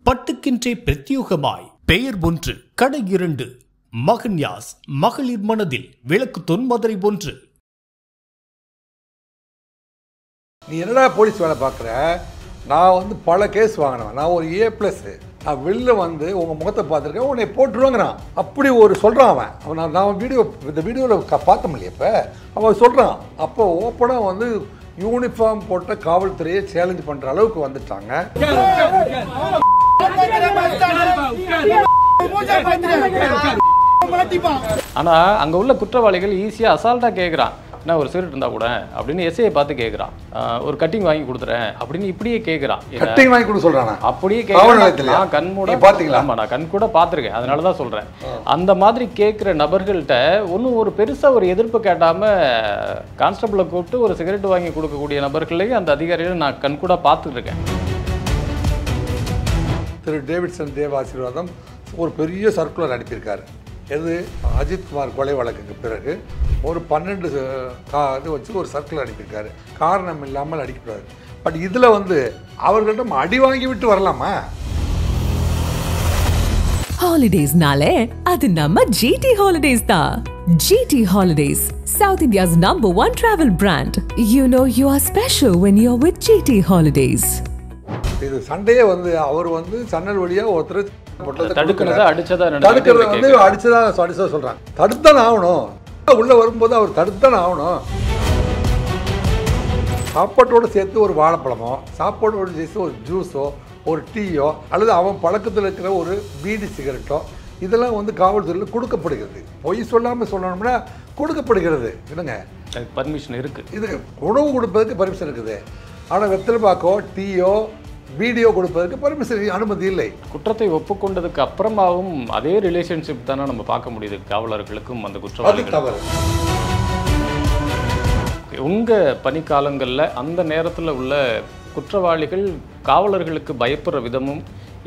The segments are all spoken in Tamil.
பட்டுக்கின்றே பிரத்யோகமாய் பெயர் ஒன்று கடை 2 மகன்யாஸ் மகளிர் மனதில் விளக்கு தொன்மதுரை ஒன்று. நீ என்னடா போலீஸ் வேலை பார்க்குற? நான் வந்து பல கேஸ் வாங்கினேன். நான் ஒரு A+. நான் வெளில வந்து உங்கள் முகத்தை பார்த்துருக்கேன், உன்னை போட்டுருவாங்கிறான். அப்படி ஒரு சொல்கிறான் அவன். நான் இந்த வீடியோவில் பார்த்தோம் இல்லையா? இப்போ அவன் சொல்கிறான். அப்போ ஓப்பனாக வந்து யூனிஃபார்ம் போட்ட காவல்துறையை சேலஞ்ச் பண்ணுற அளவுக்கு வந்துட்டாங்க. ஆனா அங்க உள்ள குற்றவாளிகள் ஈஸியா அசால்ட்டா கேட்கறான், என்ன ஒரு சிகரெட் இருந்தா கூட அப்படின்னு எஸ்ஐயை பார்த்து கேட்கறான், ஒரு கட்டிங் வாங்கி கொடுத்துறேன் அப்படின்னு இப்படியே கேட்கறான். கட்டிங் வாங்கி கொடு சொல்றானா? அப்படியே கேட்கறான். கண்மூட பாத்தீங்களா? ஆமா, நான் கண் கூட பாத்திருக்கேன், அதனாலதான் சொல்றேன். அந்த மாதிரி கேட்கிற நபர்கள்ட்ட ஒன்னும் ஒரு பெருசா ஒரு எதிர்ப்பு கேட்டாம கான்ஸ்டபிளை கூப்பிட்டு ஒரு சிகரெட் வாங்கி கொடுக்கக்கூடிய நபர்களையும் அந்த அதிகாரிகளை நான் கண் கூட பார்த்துட்டு இருக்கேன். திரு டேவிட்சன் தேவ ஆசீர்வாதம் ஒரு பெரிய சர்க்குலர் அனுப்பியிருக்காரு. எது அஜித்குமார் கொலை வழக்குக்கு பிறகு ஒரு 12 இது வச்சு ஒரு சர்க்குலர் அனுப்பியிருக்காரு. காரணம் இல்லாமல் அடிக்கக்கூடாது. பட் இதில் வந்து அவர்களிடம் அடி வாங்கி விட்டு வரலாமா? ஹாலிடேஸ்னாலே அது நம்ம GT Holidays தான். GT Holidays, South India's #1 travel brand. You know you are special when you're with GT Holidays. இது சண்டையே வந்து அவர் வந்து சன்னல் வழியாக ஒருத்தர் தடுக்கிறத வந்து அடிச்சதா சொல்றாங்க. தடுத்தானே ஆகணும். உள்ள வரும்போது அவர் தடுத்தானே ஆகணும். சாப்பாட்டோடு சேர்த்து ஒரு வாழைப்பழமோ, சாப்பாட்டோடு சேர்த்து ஒரு ஜூஸோ, ஒரு டீயோ, அல்லது அவன் பழக்கத்தில் இருக்கிற ஒரு பீடி சிகரெட்டோ, இதெல்லாம் வந்து காவல்துறையில் கொடுக்கப்படுகிறது. பொய் சொல்லாமல் சொல்லணும்னா கொடுக்கப்படுகிறது. இல்லைங்க, பர்மிஷன் இருக்கு. இது உணவு கொடுப்பதற்கு பர்மிஷன் இருக்குது. ஆனால் வெத்தலை பாக்கோ, டீயோ, வீடியோ கொடுப்பதற்கு பர்மிஷன் அனுமதி இல்லை. குற்றத்தை ஒப்புக்கொண்டதுக்கு அப்புறமாவும் அதே ரிலேஷன்ஷிப் தானே நம்ம பார்க்க முடியுது காவலர்களுக்கும் அந்த குற்றவாளிகள். உங்க பணிக்காலங்களில் அந்த நேரத்தில் உள்ள குற்றவாளிகள் காவலர்களுக்கு பயப்படுற விதமும்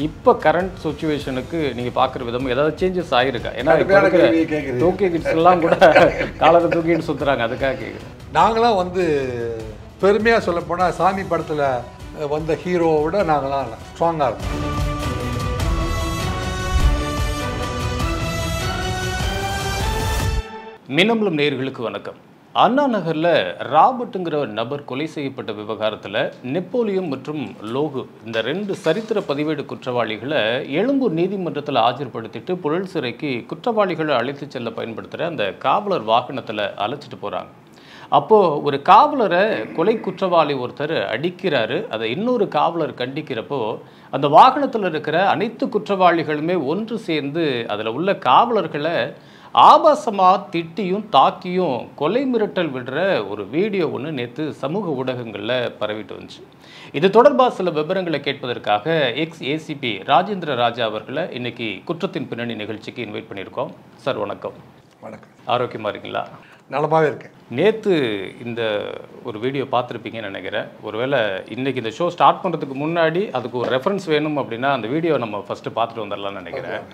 இப்போ கரண்ட் சுச்சுவேஷனுக்கு நீங்க பார்க்குற விதமும் ஏதாவது சேஞ்சஸ் ஆகிருக்கா? ஏன்னா தூக்கி கிட்ஸ் எல்லாம் கூட காலத்தை தூக்கிட்டு சுற்றுறாங்க, அதுக்காக கேட்குறேன். நாங்களாம் வந்து பெருமையாக சொல்ல போனால் சாமி படத்தில் வந்த ஹீரோவை விட நாங்களாம் ஸ்ட்ராங்காக இருக்கோம். மின்னம்பலம் நேயர்களுக்கு வணக்கம். அண்ணா நகரில் ராபர்ட்டுங்கிற நபர் கொலை செய்யப்பட்ட விவகாரத்தில் நெப்போலியன் மற்றும் லோகு இந்த 2 சரித்திர பதிவேடு குற்றவாளிகளை எழும்பூர் நீதிமன்றத்தில் ஆஜர்படுத்திட்டு புழல் சிறைக்கு குற்றவாளிகளை அழைத்து செல்ல பயன்படுத்துகிற அந்த காவலர் வாகனத்தில் அழைச்சிட்டு போகிறாங்க. அப்போது ஒரு காவலரை கொலை குற்றவாளி ஒருத்தர் அடிக்கிறாரு. அதை இன்னொரு காவலர் கண்டிக்கிறப்போ அந்த வாகனத்தில் இருக்கிற அனைத்து குற்றவாளிகளுமே ஒன்று சேர்ந்து அதில் உள்ள காவலர்களை ஆபாசமாக திட்டியும் தாக்கியும் கொலை மிரட்டல் விடுற ஒரு வீடியோ ஒன்று நேற்று சமூக ஊடகங்களில் பரவிட்டு வந்துச்சு. இது தொடர்பாக சில விவரங்களை கேட்பதற்காக ACP ராஜேந்திர ராஜா அவர்களை இன்னைக்கு குற்றத்தின் பின்னணி நிகழ்ச்சிக்கு இன்வைட் பண்ணியிருக்கோம். சார் வணக்கம். வணக்கம். ஆரோக்கியமாக இருக்கீங்களா? நலமாகவே இருக்கேன். நேற்று இந்த ஒரு வீடியோ பார்த்துருப்பீங்கன்னு நினைக்கிறேன். ஒருவேளை இன்றைக்கி இந்த ஷோ ஸ்டார்ட் பண்ணுறதுக்கு முன்னாடி அதுக்கு ஒரு ரெஃபரன்ஸ் வேணும் அப்படின்னா அந்த வீடியோ நம்ம ஃபஸ்ட்டு பார்த்துட்டு வந்துடலாம்னு நினைக்கிறேன்.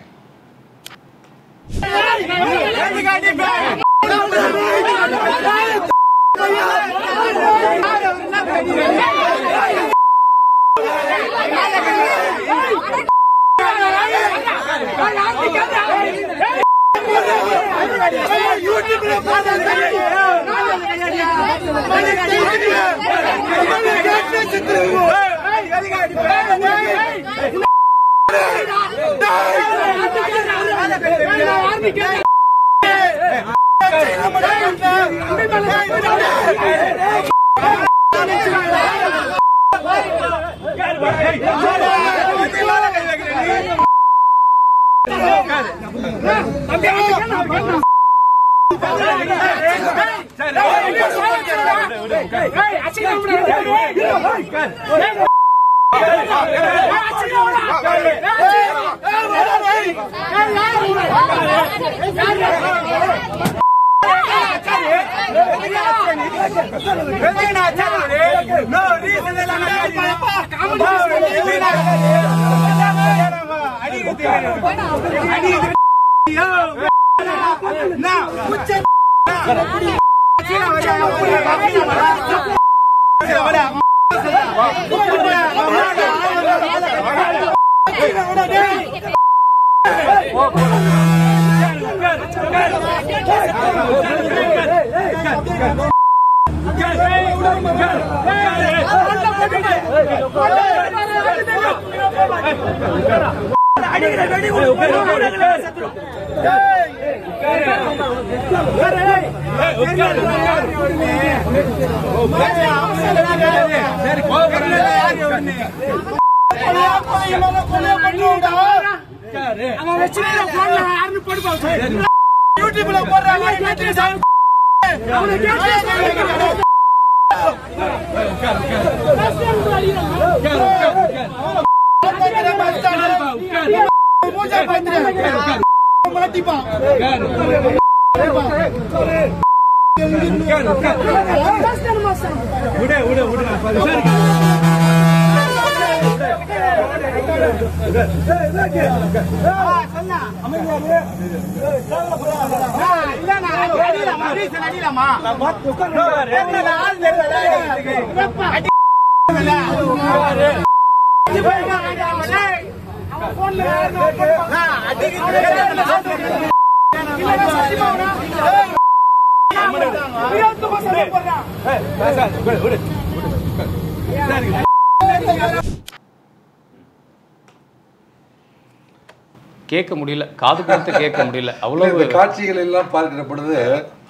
கேட்க முடியல, காது கொடுத்து கேட்க முடியல. அவ்வளவு காட்சிகள் எல்லாம் பார்க்கிற பொழுது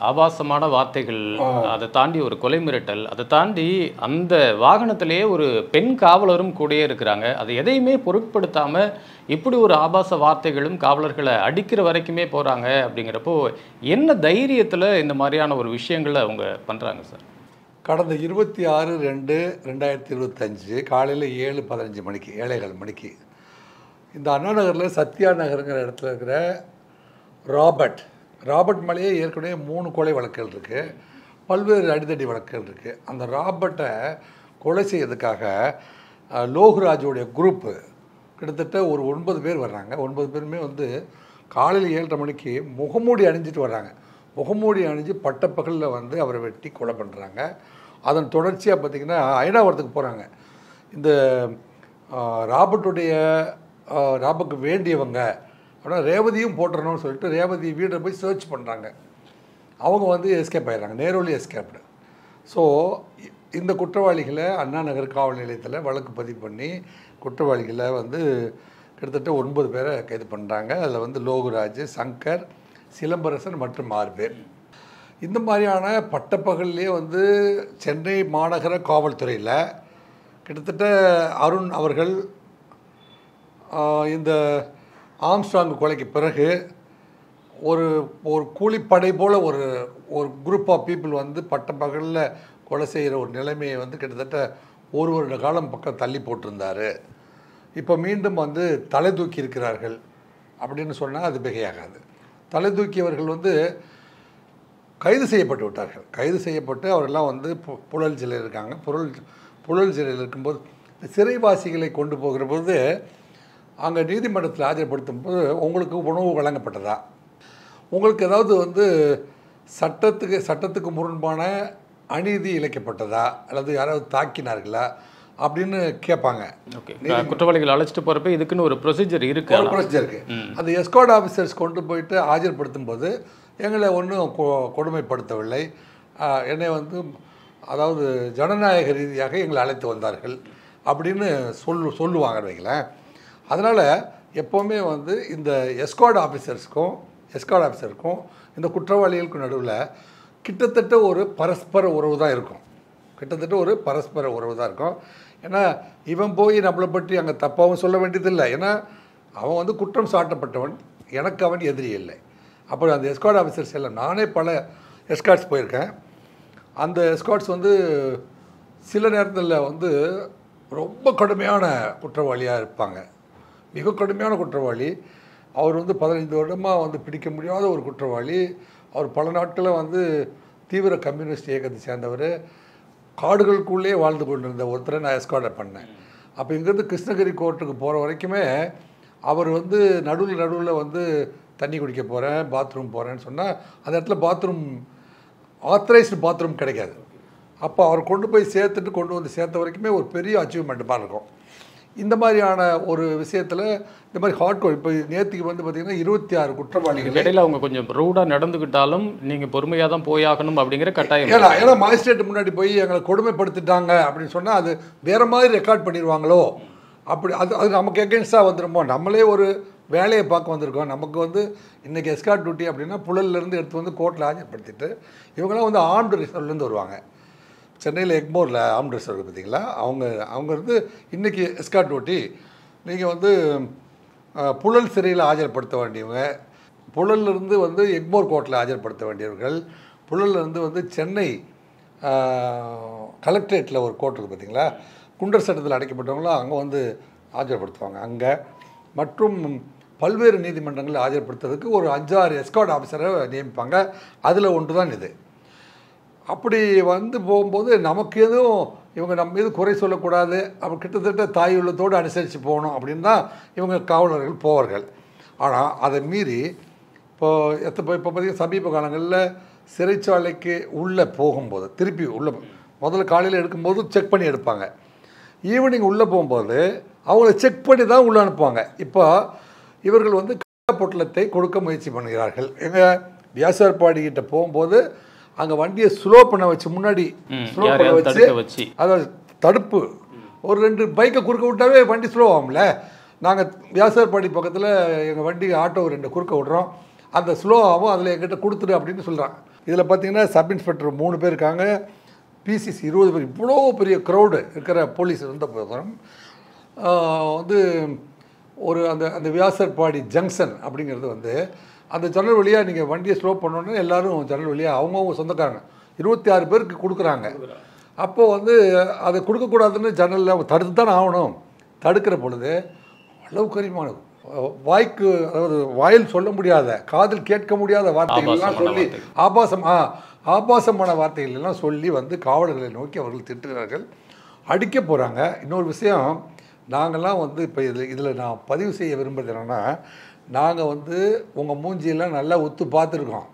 ஆபாசமான வார்த்தைகள், அதை தாண்டி ஒரு கொலை மிரட்டல், அதை தாண்டி அந்த வாகனத்திலேயே ஒரு பெண் காவலரும் கூடயே இருக்கிறாங்க. அதை எதையுமே பொருட்படுத்தாம இப்படி ஒரு ஆபாச வார்த்தைகளும் காவலர்களை அடிக்கிற வரைக்குமே போறாங்க. அப்படிங்கிறப்போ என்ன தைரியத்துல இந்த மாதிரியான ஒரு விஷயங்களை அவங்க பண்றாங்க சார்? கடந்த 26/2/2025 காலையில் 7:15 மணிக்கு 7:15 மணிக்கு இந்த அண்ணா நகரில் சத்யா நகருங்கிற இடத்துல இருக்கிற ராபர்ட் மேலேயே ஏற்கனவே 3 கொலை வழக்குகள் இருக்குது, பல்வேறு அடிதடி வழக்குகள் இருக்குது. அந்த ராபர்ட்டை கொலை செய்யறதுக்காக லோகுராஜோடைய குரூப்பு கிட்டத்தட்ட ஒரு 9 பேர் வர்றாங்க. 9 பேருமே வந்து காலையில் 7:30 மணிக்கு முகமூடி அணிஞ்சிட்டு வர்றாங்க. முகமூடி அணிஞ்சு பட்டப்பகலில் வந்து அவரை வெட்டி கொலை பண்ணுறாங்க. அதன் தொடர்ச்சியாக பார்த்திங்கன்னா அயனாவரத்துக்கு போகிறாங்க. இந்த ராபர்ட்டுக்கு வேண்டியவங்க அப்படின்னா ரேவதியும் போட்டுறணும்னு சொல்லிட்டு ரேவதி வீட்டை போய் சர்ச் பண்ணுறாங்க. அவங்க வந்து எஸ்கேப் ஆகிடுறாங்க, நேரோலி எஸ்கேப்டு. ஸோ இந்த குற்றவாளிகளை அண்ணா நகர் காவல் நிலையத்தில் வழக்கு பதிவு பண்ணி குற்றவாளிகளை வந்து கிட்டத்தட்ட 9 பேரை கைது பண்ணுறாங்க. அதில் வந்து லோகுராஜ், சங்கர், சிலம்பரசன் மற்றும் 6 பேர். இந்த மாதிரியான பட்டப்பகல்லே வந்து சென்னை மாநகர காவல்துறையில் கிட்டத்தட்ட அருண் அவர்கள் இந்த ஆம்ஸ்ட்ராங் கொலைக்கு பிறகு ஒரு கூலிப்படை போல் ஒரு குரூப் ஆஃப் பீப்புள் வந்து பட்டப்பகலில் கொலை செய்கிற ஒரு நிலைமையை வந்து கிட்டத்தட்ட 1 வருட காலம் பக்கம் தள்ளி போட்டிருந்தார். இப்போ மீண்டும் வந்து தலை தூக்கி இருக்கிறார்கள் அப்படின்னு சொன்னால் அது மிகையாகாது. தலை தூக்கியவர்கள் வந்து கைது செய்யப்பட்டு விட்டார்கள். கைது செய்யப்பட்டு அவரெல்லாம் வந்து புழல் சிலையில் இருக்காங்க. புழல் சிலையில் இருக்கும்போது சிறைவாசிகளை கொண்டு போகிற போது அங்கே நீதிமன்றத்தில் ஆஜர்படுத்தும் போது உங்களுக்கு உணவு வழங்கப்பட்டதா, உங்களுக்கு ஏதாவது வந்து சட்டத்துக்கு முரண்பான அநீதி இழைக்கப்பட்டதா, அல்லது யாராவது தாக்கினார்களா அப்படின்னு கேட்பாங்க. குற்றவாளிகள் அழைச்சிட்டு போகிறப்ப இதுக்குன்னு ஒரு ப்ரொசீஜர் இருக்குது. ஒரு ப்ரொசீஜர் இருக்குது. அந்த எஸ்கார்ட் ஆஃபீஸர்ஸ் கொண்டு போயிட்டு ஆஜர்படுத்தும் போது எங்களை ஒன்றும் கொடுமைப்படுத்தவில்லை, என்னை வந்து அதாவது ஜனநாயக ரீதியாக எங்களை அழைத்து வந்தார்கள் அப்படின்னு சொல்லுவாங்கன்னு வைங்களேன். அதனால் எப்போவுமே வந்து இந்த எஸ்கார்ட் ஆஃபீஸருக்கும் இந்த குற்றவாளிகளுக்கும் நடுவில் கிட்டத்தட்ட ஒரு பரஸ்பர உறவு தான் இருக்கும். ஏன்னா இவன் போய் நம்மளை பற்றி அங்கே தப்பாகவும் சொல்ல வேண்டியதில்லை. ஏன்னா அவன் வந்து குற்றம் சாட்டப்பட்டவன், எனக்கு அவன் எதிரி இல்லை. அப்புறம் அந்த எஸ்கார்ட் ஆஃபீஸர்ஸ் எல்லாம், நானே பல எஸ்கார்ட்ஸ் போயிருக்கேன். அந்த எஸ்கார்ட்ஸ் வந்து சில நேரத்தில் வந்து ரொம்ப கடுமையான குற்றவாளியாக இருப்பாங்க. மிக கடுமையான குற்றவாளி. அவர் வந்து 15 வருடமாக வந்து பிடிக்க முடியாத ஒரு குற்றவாளி. அவர் பல நாட்களில் வந்து தீவிர கம்யூனிஸ்ட் இயக்கத்தை சேர்ந்தவர். காடுகளுக்குள்ளே வாழ்ந்து கொண்டிருந்த ஒருத்தரை நான் எஸ்கார்ட் பண்ணேன். அப்போ இங்கேருந்து கிருஷ்ணகிரி கோர்ட்டுக்கு போகிற வரைக்குமே அவர் வந்து நடுவில் வந்து தண்ணி குடிக்க போகிறேன், பாத்ரூம் போகிறேன்னு சொன்னால் அந்த இடத்துல ஆத்தரைஸ்டு பாத்ரூம் கிடைக்காது. அப்போ அவர் கொண்டு போய் சேர்த்து வரைக்குமே ஒரு பெரிய அச்சீவ்மெண்ட் மாதிரி இருக்கும். இந்த மாதிரியான ஒரு விஷயத்தில் இந்த மாதிரி ஹார்ட்கோர் இப்போ நேற்றுக்கு வந்து பார்த்தீங்கன்னா 26 குற்றவாளிகள் இடையில அவங்க கொஞ்சம் ரூடாக நடந்துக்கிட்டாலும் நீங்கள் பொறுமையாக தான் போயாகணும் அப்படிங்கிற கட்டாயம். ஏன்னா மாஜிஸ்ட்ரேட் முன்னாடி போய் எங்களை கொடுமைப்படுத்திட்டாங்க அப்படின்னு சொன்னால் அது வேறு மாதிரி ரெக்கார்ட் பண்ணிடுவாங்களோ அப்படி அது நமக்கு எகென்ஸ்டாக வந்துடுமோ. நம்மளே ஒரு வேலையை பார்க்க வந்திருக்கோம். நமக்கு வந்து இன்றைக்கி எஸ்கார்ட் டியூட்டி அப்படின்னா புழல்லேருந்து எடுத்து வந்து கோர்ட்டில் ஆஜர்படுத்திட்டு இவங்களாம் வந்து ஆர்ம்டு ரிசர்வ்லேருந்து வருவாங்க. சென்னையில் எக்மோரில் ஆர்ம்டு ரிசர்வ் பார்த்தீங்களா, அவங்க வந்து இன்றைக்கி எஸ்கார்ட் டியூட்டி நீங்கள் வந்து புழல் சிறையில் ஆஜர்படுத்த வேண்டியவங்க, புழல்லிருந்து வந்து எக்மோர் கோர்ட்டில் ஆஜர்படுத்த வேண்டியவர்கள், புழல்லேருந்து வந்து சென்னை கலெக்டரேட்டில் ஒரு கோர்ட் இருக்குது பார்த்தீங்களா, குண்டர் சட்டத்தில் அடைக்கப்பட்டவங்களாம் அங்கே வந்து ஆஜர்படுத்துவாங்க அங்கே. மற்றும் பல்வேறு நீதிமன்றங்களில் ஆஜர்படுத்துறதுக்கு ஒரு 5-6 எஸ்கார்ட் ஆஃபீஸரை நியமிப்பாங்க. அதில் ஒன்று தான் இது. அப்படி வந்து போகும்போது நமக்கு எதுவும் இவங்க நம்ம மீது குறை சொல்லக்கூடாது, அப்போ கிட்டத்தட்ட தாய் உள்ளத்தோடு அனுசரித்து போகணும் அப்படின்னு தான் இவங்க காவலர்கள் போவார்கள். ஆனால் அதை மீறி இப்போ பார்த்தீங்கன்னா சமீப காலங்களில் சிறைச்சாலைக்கு உள்ளே போகும்போது திருப்பி உள்ளே முதல்ல காலையில் எடுக்கும்போது செக் பண்ணி எடுப்பாங்க, ஈவினிங் உள்ளே போகும்போது அவங்கள செக் பண்ணி தான் உள்ளே அனுப்புவாங்க. இப்போ இவர்கள் வந்து பொட்டலத்தை கொடுக்க முயற்சி பண்ணுகிறார்கள். எங்கள் வியாசார்பாடிக்கிட்ட போகும்போது அங்கே வண்டியை ஸ்லோ பண்ண வச்சு முன்னாடி ஸ்லோ பண்ண வச்சு அதாவது தடுப்பு ஒரு 2 பைக்கை குறுக்க விட்டாவே வண்டி ஸ்லோ ஆகும்ல. நாங்கள் வியாசார்பாடி பக்கத்தில் எங்கள் வண்டி ஆட்டோ 2 குறுக்க விட்றோம், அந்த ஸ்லோ ஆகும், அதில் எங்கிட்ட கொடுத்துடு அப்படின்னு சொல்கிறாங்க. இதில் பார்த்தீங்கன்னா சப் இன்ஸ்பெக்டர் 3 பேர் இருக்காங்க, பிசிசி 20 பேர். இவ்வளோ பெரிய க்ரௌடு இருக்கிற போலீஸ் இருந்த போதும் வந்து ஒரு அந்த வியாசார்பாடி ஜங்ஷன் அப்படிங்கிறது வந்து அந்த ஜன்னல் வழியாக நீங்கள் வண்டியை ஸ்லோ பண்ணோன்னே எல்லோரும் ஜன்னல் வழியாக அவங்கவுங்க சொந்தக்காரங்க 26 பேருக்கு கொடுக்குறாங்க. அப்போது வந்து அதை கொடுக்கக்கூடாதுன்னு ஜன்னலில் தடுத்து தானே ஆகணும். தடுக்கிற பொழுது அளவுக்கு அதிகமான வாய்க்கு அதாவது வாயில் சொல்ல முடியாத காதில் கேட்க முடியாத வார்த்தைகள்லாம் சொல்லி ஆபாசமான வார்த்தைகள் எல்லாம் சொல்லி வந்து காவலர்களை நோக்கி அவர்கள் திட்டுகிறார்கள், அடிக்க போகிறாங்க. இன்னொரு விஷயம் நாங்கள்லாம் வந்து இப்போ இதில் நான் பதிவு செய்ய விரும்புகிறது என்னென்னா, நாங்கள் வந்து உங்கள் மூஞ்சியெல்லாம் நல்லா ஒத்து பார்த்துருக்கோம்.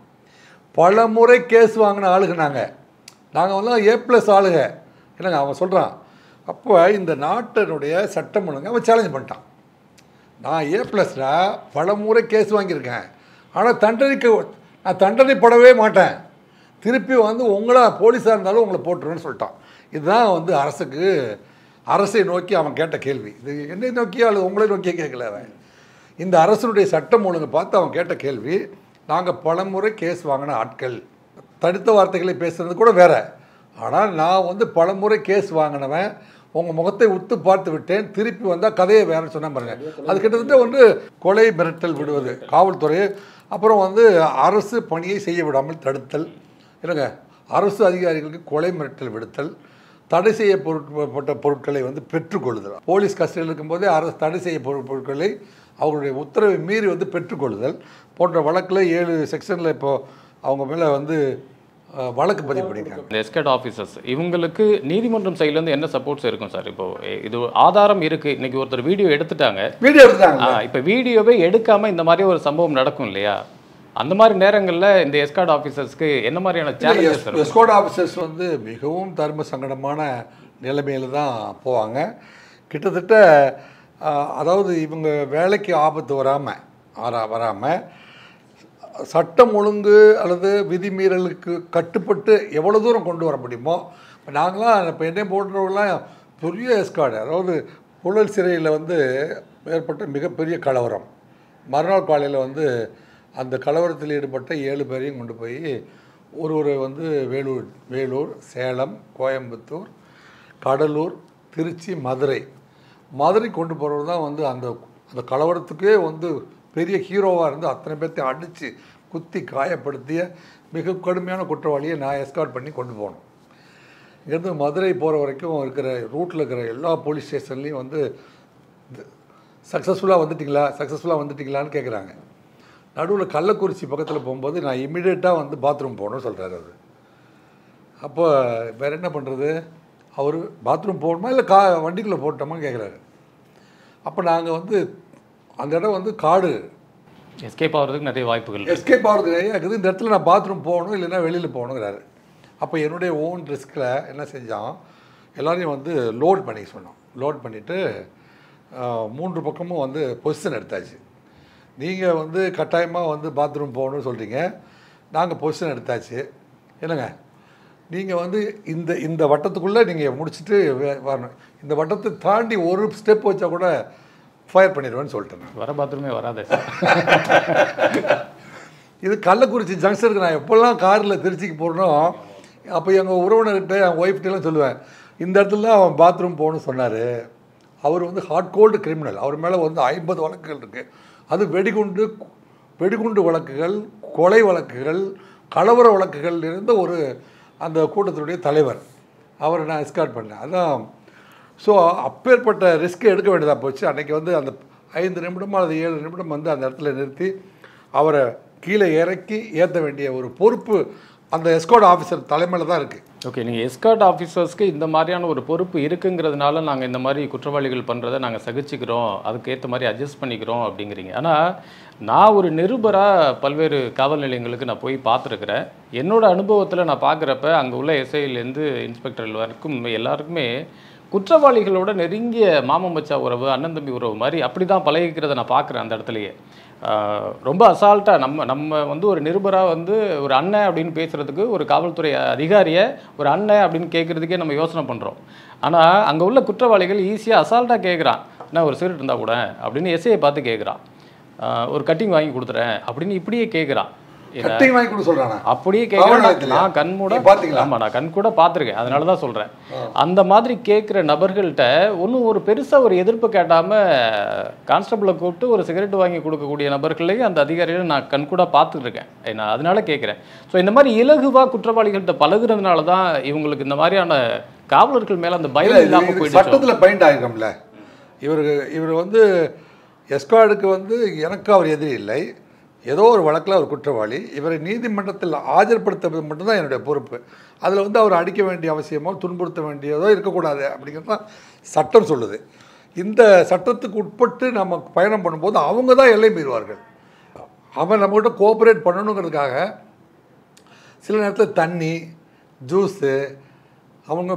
பல முறை கேஸ் வாங்கின ஆளுங்க நாங்கள் வந்து A+ ஆளுங்க என்னங்க அவன் சொல்கிறான். அப்போ இந்த நாட்டினுடைய சட்டம் ஒழுங்கு அவன் சேலஞ்ச் பண்ணிட்டான். நான் A+டா பல முறை கேஸ் வாங்கியிருக்கேன், ஆனால் நான் தண்டனைப்படவே மாட்டேன், திருப்பி வந்து உங்களா போலீஸாக இருந்தாலும் உங்களை போட்டுருவேன்னு சொல்லிட்டான். இதுதான் வந்து அரசை நோக்கி அவன் கேட்ட கேள்வி. இது என்னை நோக்கியா அல்லது உங்களை நோக்கியே கேட்கல. அவன் இந்த அரசனுடைய சட்டம் ஒழுங்கை பார்த்து அவன் கேட்ட கேள்வி, நாங்கள் பல முறை கேஸ் வாங்கின ஆட்கள், தடுத்த வார்த்தைகளை பேசுகிறது கூட வேற, ஆனால் நான் வந்து பல முறை கேஸ் வாங்கினவன், உங்கள் முகத்தை உத்து பார்த்து விட்டேன், திருப்பி வந்தால் கதையை வேறன்னு சொன்ன பாருங்க. அது கிட்டத்தட்ட வந்து கொலை மிரட்டல் விடுவது காவல்துறை, அப்புறம் வந்து அரசு பணியை செய்ய விடாமல் தடுத்தல், இல்லைங்க அரசு அதிகாரிகளுக்கு கொலை மிரட்டல் விடுத்தல், தடை செய்யப்பட்ட பொருட்களை வந்து பெற்றுக்கொள்ளுதல், போலீஸ் கஸ்டடியில் இருக்கும்போதே அரசு தடை செய்ய பொருட்களை அவங்களுடைய உத்தரவை மீறி வந்து பெற்றுக்கொள்ளுதல் போன்ற வழக்கில் 7 செக்ஷனில் இப்போது அவங்க மேலே வந்து வழக்கு பதிவு பண்ணியிருக்காங்க. இந்த எஸ்கார்ட் ஆஃபீஸர்ஸ் இவங்களுக்கு நீதிமன்றம் சைட்லேருந்து என்ன சப்போர்ட்ஸ் இருக்கும் சார்? இப்போ இது ஆதாரம் இருக்குது, இன்றைக்கி ஒருத்தர் வீடியோ எடுத்துட்டாங்க, இப்போ வீடியோவே எடுக்காமல் இந்த மாதிரி ஒரு சம்பவம் நடக்கும் இல்லையா? அந்த மாதிரி நேரங்களில் இந்த எஸ்கார்ட் ஆஃபீஸர்ஸ்க்கு என்ன மாதிரியான சேலஞ்சஸ்? எஸ்கார்ட் ஆஃபீஸர்ஸ் வந்து மிகவும் தர்ம சங்கடமான நிலைமையில் தான் போவாங்க. கிட்டத்தட்ட அதாவது இவங்க வேலைக்கு ஆபத்து வராமல் சட்டம் ஒழுங்கு அல்லது விதிமீறலுக்கு கட்டுப்பட்டு எவ்வளோ தூரம் கொண்டு வர முடியுமோ. இப்போ நாங்களாம் இப்போ என்ன போன்றவங்களாம் பெரிய எஸ்கார்டு, அதாவது புழல் சிறையில் வந்து ஏற்பட்ட மிகப்பெரிய கலவரம், மறுநாள் காலையில் வந்து அந்த கலவரத்தில் ஈடுபட்ட 7 பேரையும் கொண்டு போய் ஒருவரை வந்து வேலூர், சேலம், கோயம்புத்தூர், கடலூர், திருச்சி, மதுரை கொண்டு போகிறவர் தான் வந்து அந்த கலவரத்துக்கே வந்து பெரிய ஹீரோவாக இருந்து அத்தனை பேர்த்தையும் அடித்து குத்தி காயப்படுத்திய மிக கடுமையான குற்றவாளியை நான் எஸ்கார்ட் பண்ணி கொண்டு போகணும். இங்கேருந்து மதுரை போகிற வரைக்கும் இருக்கிற ரூட்டில் இருக்கிற எல்லா போலீஸ் ஸ்டேஷன்லேயும் வந்து சக்ஸஸ்ஃபுல்லாக வந்துட்டிங்களான்னு கேட்குறாங்க. நடுவில் கள்ளக்குறிச்சி பக்கத்தில் போகும்போது நான் இம்மிடியேட்டாக வந்து பாத்ரூம் போகணும்னு சொல்கிறாரு அவர். அப்போ வேறு என்ன பண்ணுறது, அவர் பாத்ரூம் போகணுமா இல்லை வண்டிக்குள்ளே போட்டோமான்னு கேட்குறாரு. அப்போ நாங்கள் வந்து அந்த இடம் வந்து காடு, எஸ்கேப் ஆகிறதுக்கு நிறைய வாய்ப்புகள் நிறைய இருக்குது. இந்த இடத்துல நான் பாத்ரூம் போகணும் இல்லைன்னா வெளியில் போகணுங்கிறாரு. அப்போ என்னுடைய ஓன் ரிஸ்கில் என்ன செஞ்சோம், எல்லோரையும் வந்து லோட் பண்ணிக்க சொன்னோம். லோட் பண்ணிவிட்டு 3 பக்கமும் வந்து பொசிஷன் எடுத்தாச்சு. நீங்கள் வந்து கட்டாயமாக வந்து பாத்ரூம் போகணும்னு சொல்கிறீங்க, நாங்கள் பொசிஷன் எடுத்தாச்சு. என்னங்க நீங்கள் வந்து இந்த வட்டத்துக்குள்ளே நீங்கள் முடிச்சுட்டு வரணும். இந்த வட்டத்தை தாண்டி ஒரு ஸ்டெப் வச்சா கூட ஃபயர் பண்ணிடுவேன்னு சொல்லிட்டேன். வர பாத்ரூமே வராதே சார். இது கள்ளக்குறிச்சி ஜங்ஷனுக்கு நான் எப்போல்லாம் காரில் திருச்சிக்கு போகிறனோ அப்போ எங்கள் உறவினர்கிட்ட என் ஒய்ஃப்கிட்டலாம் சொல்லுவேன், இந்த இடத்துல அவன் பாத்ரூம் போகணும்னு சொன்னார். அவர் வந்து ஹார்ட் கோல்டு கிரிமினல். அவர் மேலே வந்து 50 வழக்குகள் இருக்குது. அது வெடிகுண்டு வழக்குகள், கொலை வழக்குகள், கலவர வழக்குகள் இருந்த ஒரு அந்த கூட்டத்தினுடைய தலைவர். அவரை நான் எஸ்கார்ட் பண்ணேன். அதான். ஸோ அப்பேற்பட்ட ரிஸ்க் எடுக்க வேண்டியதாக போச்சு. அன்றைக்கி வந்து அந்த 5 நிமிடம் அல்லது 7 நிமிடம் வந்து அந்த இடத்துல நிறுத்தி அவரை கீழே இறக்கி ஏற்ற வேண்டிய ஒரு பொறுப்பு அந்த எஸ்கார்ட் ஆஃபீஸர் தலைமையில் தான் இருக்குது. ஓகே, நீங்கள் எஸ்கார்ட் ஆஃபீஸர்ஸ்க்கு இந்த மாதிரியான ஒரு பொறுப்பு இருக்குங்கிறதுனால நாங்கள் இந்த மாதிரி குற்றவாளிகள் பண்ணுறதை நாங்கள் சகிச்சுக்கிறோம், அதுக்கு ஏற்ற மாதிரி அட்ஜஸ்ட் பண்ணிக்கிறோம் அப்படிங்கிறீங்க. ஆனால் நான் ஒரு நிருபராக பல்வேறு காவல் நிலையங்களுக்கு நான் போய் பார்த்துருக்குறேன். என்னோடய அனுபவத்தில் நான் பார்க்குறப்ப அங்கே உள்ள எஸ்ஐலேருந்து இன்ஸ்பெக்டர் வரைக்கும் எல்லாருக்குமே குற்றவாளிகளோட நெருங்கிய மாமன் மச்சா உறவு, அண்ணன் தம்பி உறவு மாதிரி அப்படி தான் பழகிக்கிறத நான் பார்க்குறேன். அந்த இடத்துலையே ரொம்ப அசால்ட்டாக நம்ம வந்து ஒரு நிருபராக வந்து ஒரு அண்ணன் அப்படின்னு பேசுகிறதுக்கு, ஒரு காவல்துறை அதிகாரியை ஒரு அண்ணன் அப்படின்னு கேட்குறதுக்கே நம்ம யோசனை பண்ணுறோம். ஆனால் அங்கே உள்ள குற்றவாளிகள் ஈஸியாக அசால்ட்டாக கேட்குறான், என்ன ஒரு சிகரெட் இருந்தால் கூட அப்படின்னு எஸ்ஐயை பார்த்து கேட்குறான், ஒரு கட்டிங் வாங்கி கொடுத்துறேன் அப்படின்னு இப்படியே கேட்குறான். கட்டிங் வாங்கி கொடுக்க சொல்றானா? அப்படியே கேட்குறேன். நான் கண்மூட பார்த்தீங்களா? ஆமாம், நான் கண் கூட பார்த்துருக்கேன். அதனால தான் சொல்கிறேன். அந்த மாதிரி கேட்குற நபர்கள்ட்ட ஒன்றும் ஒரு பெருசாக ஒரு எதிர்ப்பு கேட்டாமல் கான்ஸ்டபிளை கூப்பிட்டு ஒரு சிகரெட் வாங்கி கொடுக்கக்கூடிய நபர்களையும் அந்த அதிகாரிகளை நான் கண் கூட பார்த்துருக்கேன். நான் அதனால கேட்குறேன். ஸோ இந்த மாதிரி இலகுவாக குற்றவாளிகள்கிட்ட பழகுறதுனால தான் இவங்களுக்கு இந்த மாதிரியான காவலர்கள் மேலே அந்த பயம் இல்லாமல் போயிட்டு சட்டத்தில் பைண்ட் ஆகிருக்கோம்ல. இவர் வந்து எஸ்கார்டுக்கு வந்து எனக்கு அவர் எதிரி இல்லை, ஏதோ ஒரு வழக்கில் ஒரு குற்றவாளி. இவரை நீதிமன்றத்தில் ஆஜர்படுத்துவது மட்டும்தான் என்னுடைய பொறுப்பு. அதில் வந்து அவர் அடிக்க வேண்டிய அவசியமோ துன்புறுத்த வேண்டியதோ இருக்கக்கூடாது அப்படிங்கிறது தான் சட்டம் சொல்லுது. இந்த சட்டத்துக்கு உட்பட்டு நம்ம பயணம் பண்ணும்போது அவங்க தான் எல்லை மீறுவார்கள். அவன் நம்மகிட்ட கோஆப்ரேட் பண்ணணுங்கிறதுக்காக சில நேரத்தில் தண்ணி, ஜூஸு, அவங்க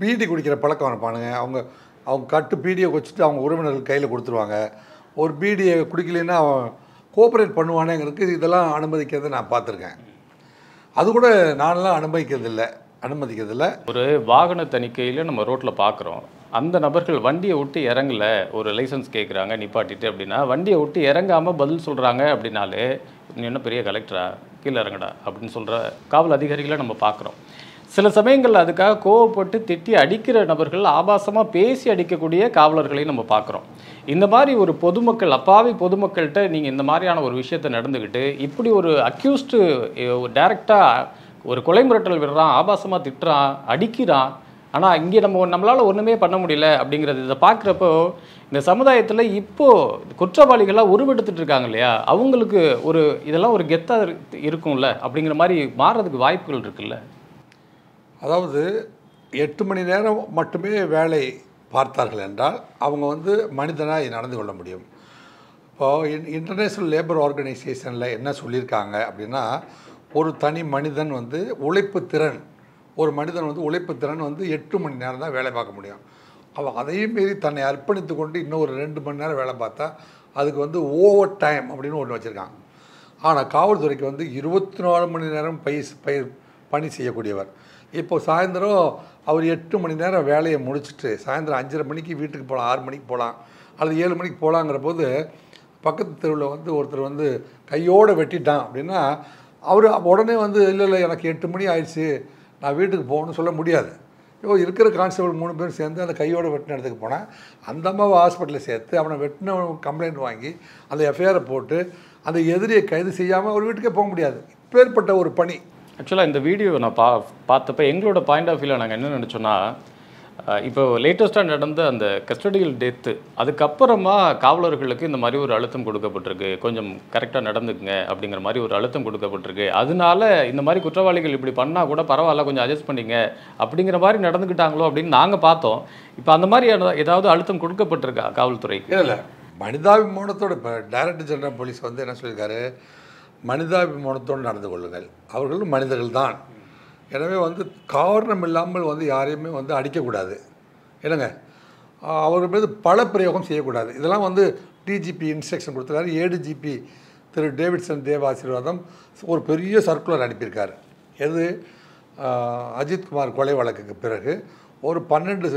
பீடி குடிக்கிற பழக்கம் இருப்பானுங்க. அவங்க கட்டு பீடியை வச்சுட்டு அவங்க உறவினர்கள் கையில் கொடுத்துருவாங்க. ஒரு பீடியை குடிக்கலைன்னா அவன் கோஆப்ரேட் பண்ணுவானேங்கிறதுக்கு இதெல்லாம் அனுமதிக்கிறத நான் பார்த்துருக்கேன். அது கூட நானெல்லாம் அனுமதிக்கிறதில்ல. ஒரு வாகன தணிக்கையில் நம்ம ரோட்டில் பார்க்குறோம், அந்த நபர்கள் வண்டியை விட்டு இறங்கல, ஒரு லைசன்ஸ் கேட்குறாங்க நிப்பாட்டிட்டு அப்படின்னா, வண்டியை விட்டு இறங்காமல் பதில் சொல்கிறாங்க அப்படின்னாலே நீ என்ன பெரிய கலெக்டரா, கீழே இறங்கடா அப்படின்னு சொல்கிற காவல் அதிகாரிகளை நம்ம பார்க்குறோம். சில சமயங்களில் அதுக்காக கோவப்பட்டு திட்டி அடிக்கிற நபர்கள் ஆபாசமாக பேசி அடிக்கக்கூடிய காவலர்களையும் நம்ம பார்க்குறோம். இந்த மாதிரி ஒரு பொதுமக்கள், அப்பாவி பொதுமக்கள்கிட்ட நீங்கள் இந்த மாதிரியான ஒரு விஷயத்தை நடந்துக்கிட்டு இப்படி ஒரு அக்யூஸ்டு டைரெக்டாக ஒரு கொலை மிரட்டல் விடுறான், ஆபாசமாக திட்டுறான், அடிக்கிறான், ஆனால் இங்கே நம்மளால் ஒன்றுமே பண்ண முடியல அப்படிங்கிறது இதை பார்க்குறப்போ இந்த சமுதாயத்தில் இப்போது குற்றவாளிகளாக உருவெடுத்துட்டு இருக்காங்க இல்லையா, அவங்களுக்கு ஒரு இதெல்லாம் ஒரு கெத்தாக இருக்கும்ல அப்படிங்கிற மாதிரி மாறுறதுக்கு வாய்ப்புகள் இருக்குல்ல. அதாவது 8 மணி நேரம் மட்டுமே வேலை பார்த்தார்கள் என்றால் அவங்க வந்து மனிதனாக நடந்து கொள்ள முடியும். இப்போது இன்டர்நேஷ்னல் லேபர் ஆர்கனைசேஷனில் என்ன சொல்லியிருக்காங்க அப்படின்னா, ஒரு தனி மனிதன் வந்து உழைப்பு திறன் வந்து 8 மணி நேரம் தான் வேலை பார்க்க முடியும். அவன் அதையும் மீறி தன்னை அர்ப்பணித்து கொண்டு இன்னும் ஒரு 2 மணி நேரம் வேலை பார்த்தா அதுக்கு வந்து ஓவர் டைம் அப்படின்னு ஒன்று வச்சுருக்காங்க. ஆனால் காவல்துறைக்கு வந்து 24 மணி நேரம் பணி செய்யக்கூடியவர். இப்போ சாயந்தரம் அவர் 8 மணி நேரம் வேலையை முடிச்சுட்டு சாயந்தரம் 5:30 மணிக்கு வீட்டுக்கு போகலாம், 6 மணிக்கு போகலாம், அல்லது 7 மணிக்கு போகலாங்கிற போது பக்கத்து தெருவில் வந்து ஒருத்தர் வந்து கையோடு வெட்டிட்டான் அப்படின்னா அவர் உடனே வந்து இல்லை எனக்கு 8 மணி ஆயிடுச்சு நான் வீட்டுக்கு போகணும்னு சொல்ல முடியாது. இருக்கிற கான்ஸ்டபிள் 3 பேர் சேர்ந்து அந்த கையோடு வெட்டின இடத்துக்கு போனால் அந்த அம்மாவை ஹாஸ்பிட்டலில் சேர்த்து அவனை வெட்டின கம்ப்ளைண்ட் வாங்கி அந்த எஃப்ஐஆரை போட்டு அந்த எதிரியை கைது செய்யாமல் அவர் வீட்டுக்கே போக முடியாது. இப்பேற்பட்ட ஒரு பணி. ஆக்சுவலாக இந்த வீடியோ நான் பார்த்தப்போ எங்களோட பாயிண்ட் ஆஃப் வியூவில் நாங்கள் என்ன நினச்சோன்னா, இப்போ லேட்டஸ்ட்டாக நடந்த அந்த கஸ்டடியல் டெத்து அதுக்கப்புறமா காவலர்களுக்கு இந்த மாதிரி ஒரு அழுத்தம் கொடுக்கப்பட்டிருக்கு, கொஞ்சம் கரெக்டாக நடந்துக்குங்க அப்படிங்கிற மாதிரி ஒரு அழுத்தம் கொடுக்கப்பட்டிருக்கு. அதனால இந்த மாதிரி குற்றவாளிகள் இப்படி பண்ணால் கூட பரவாயில்ல, கொஞ்சம் அட்ஜஸ்ட் பண்ணிங்க அப்படிங்கிற மாதிரி நடந்துக்கிட்டாங்களோ அப்படின்னு நாங்கள் பார்த்தோம். இப்போ அந்த மாதிரி ஏதாவது அழுத்தம் கொடுக்கப்பட்டிருக்கா காவல்துறைக்கு? இல்லை, மனிதாபிமானத்தோடு இப்போ டைரக்டர் ஜெனரல் போலீஸ் வந்து என்ன சொல்லியிருக்காரு, மனிதாபிமானத்தோடு நடந்து கொள்ளுங்கள், அவர்களும் மனிதர்கள் தான். எனவே வந்து காரணம் இல்லாமல் வந்து யாரையுமே வந்து அடிக்கக்கூடாது. என்னங்க, அவர் மீது பல பிரயோகம் செய்யக்கூடாது. இதெல்லாம் வந்து டிஜிபி இன்ஸ்ட்ரக்ஷன் கொடுத்துருக்காரு. ஏடிஜிபி திரு டேவிட்சன் தேவ ஆசீர்வாதம் ஒரு பெரிய சர்க்குலர் அனுப்பியிருக்காரு. எது அஜித்குமார் கொலை வழக்குக்கு பிறகு ஒரு 12